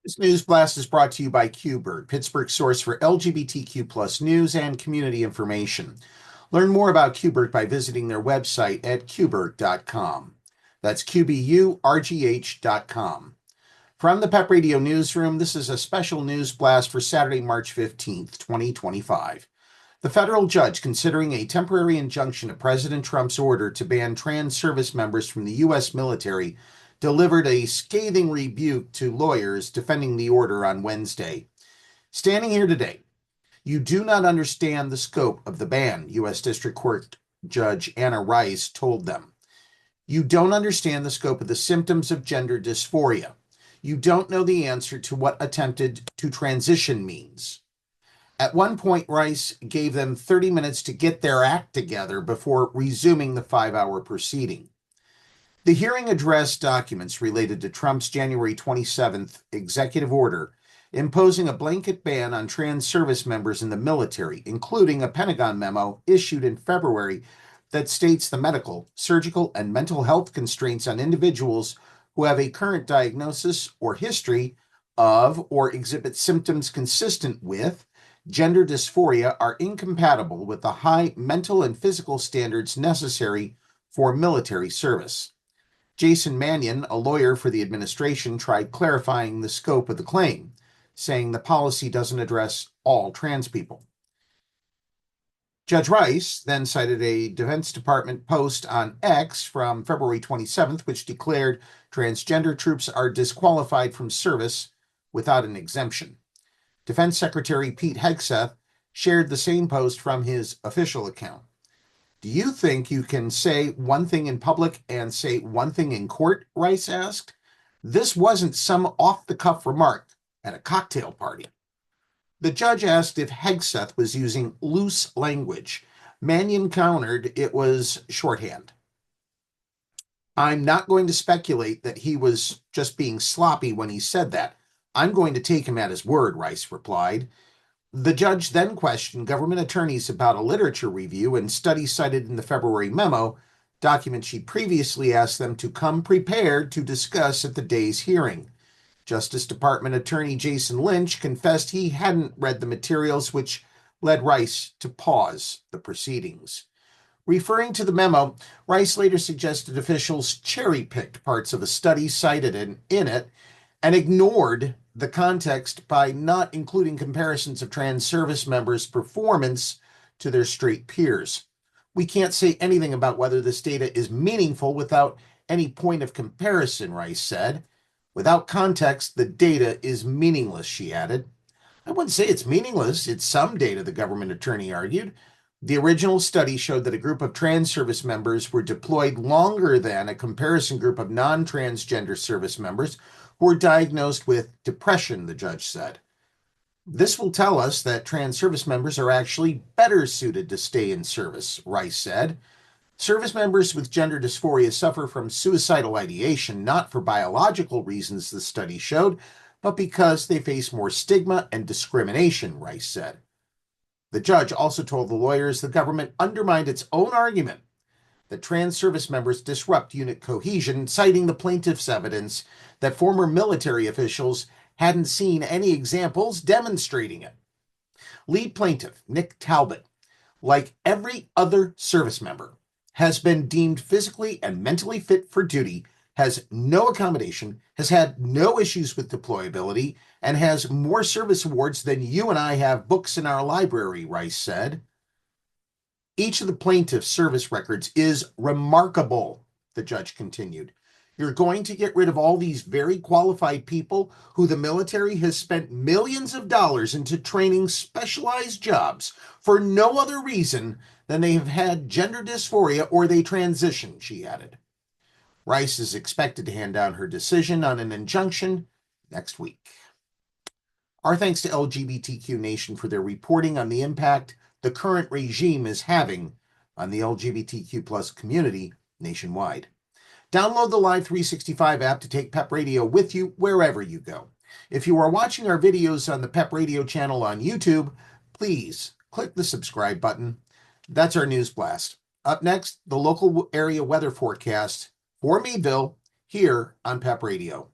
This news blast is brought to you by Qbird, Pittsburgh's source for LGBTQ plus news and community information. Learn more about Qbird by visiting their website at qbird.com. That's QBURGH.com. From the PEP Radio Newsroom, this is a special news blast for Saturday, March 15th, 2025. The federal judge considering a temporary injunction of President Trump's order to ban trans service members from the U.S. military delivered a scathing rebuke to lawyers defending the order on Wednesday. Standing here today, you do not understand the scope of the ban, U.S. District Court Judge Ana Reyes told them. You don't understand the scope of the symptoms of gender dysphoria. You don't know the answer to what attempted to transition means. At one point, Rice gave them 30 minutes to get their act together before resuming the 5-hour proceeding. The hearing addressed documents related to Trump's January 27th executive order imposing a blanket ban on trans service members in the military, including a Pentagon memo issued in February that states the medical, surgical, and mental health constraints on individuals who have a current diagnosis or history of or exhibit symptoms consistent with gender dysphoria are incompatible with the high mental and physical standards necessary for military service. Jason Mannion, a lawyer for the administration, tried clarifying the scope of the claim, saying the policy doesn't address all trans people. Judge Rice then cited a Defense Department post on X from February 27th, which declared transgender troops are disqualified from service without an exemption. Defense Secretary Pete Hegseth shared the same post from his official account. Do you think you can say one thing in public and say one thing in court? Rice asked. This wasn't some off-the-cuff remark at a cocktail party. The judge asked if Hegseth was using loose language. Mannion countered it was shorthand. I'm not going to speculate that he was just being sloppy when he said that. I'm going to take him at his word, Rice replied. The judge then questioned government attorneys about a literature review and studies cited in the February memo, documents she previously asked them to come prepared to discuss at the day's hearing. Justice Department Attorney Jason Lynch confessed he hadn't read the materials, which led Rice to pause the proceedings. Referring to the memo, Rice later suggested officials cherry-picked parts of a study cited in it and ignored the context by not including comparisons of trans service members' performance to their straight peers. We can't say anything about whether this data is meaningful without any point of comparison, Rice said. Without context, the data is meaningless, she added. I wouldn't say it's meaningless. It's some data, the government attorney argued. The original study showed that a group of trans service members were deployed longer than a comparison group of non-transgender service members who were diagnosed with depression, the judge said. This will tell us that trans service members are actually better suited to stay in service, Rice said. Service members with gender dysphoria suffer from suicidal ideation, not for biological reasons, the study showed, but because they face more stigma and discrimination, Rice said. The judge also told the lawyers the government undermined its own argument that trans service members disrupt unit cohesion, citing the plaintiff's evidence that former military officials hadn't seen any examples demonstrating it. Lead plaintiff Nick Talbot, like every other service member, has been deemed physically and mentally fit for duty, has no accommodation, has had no issues with deployability, and has more service awards than you and I have books in our library, Rice said. Each of the plaintiff's service records is remarkable, the judge continued. You're going to get rid of all these very qualified people who the military has spent millions of dollars into training specialized jobs for no other reason than they have had gender dysphoria or they transition, she added. Rice is expected to hand down her decision on an injunction next week. Our thanks to LGBTQ Nation for their reporting on the impact the current regime is having on the LGBTQ plus community nationwide. Download the Live 365 app to take PEP Radio with you wherever you go. If you are watching our videos on the PEP Radio channel on YouTube, please click the subscribe button. That's our news blast. Up next, the local area weather forecast for Meadville here on PEP Radio.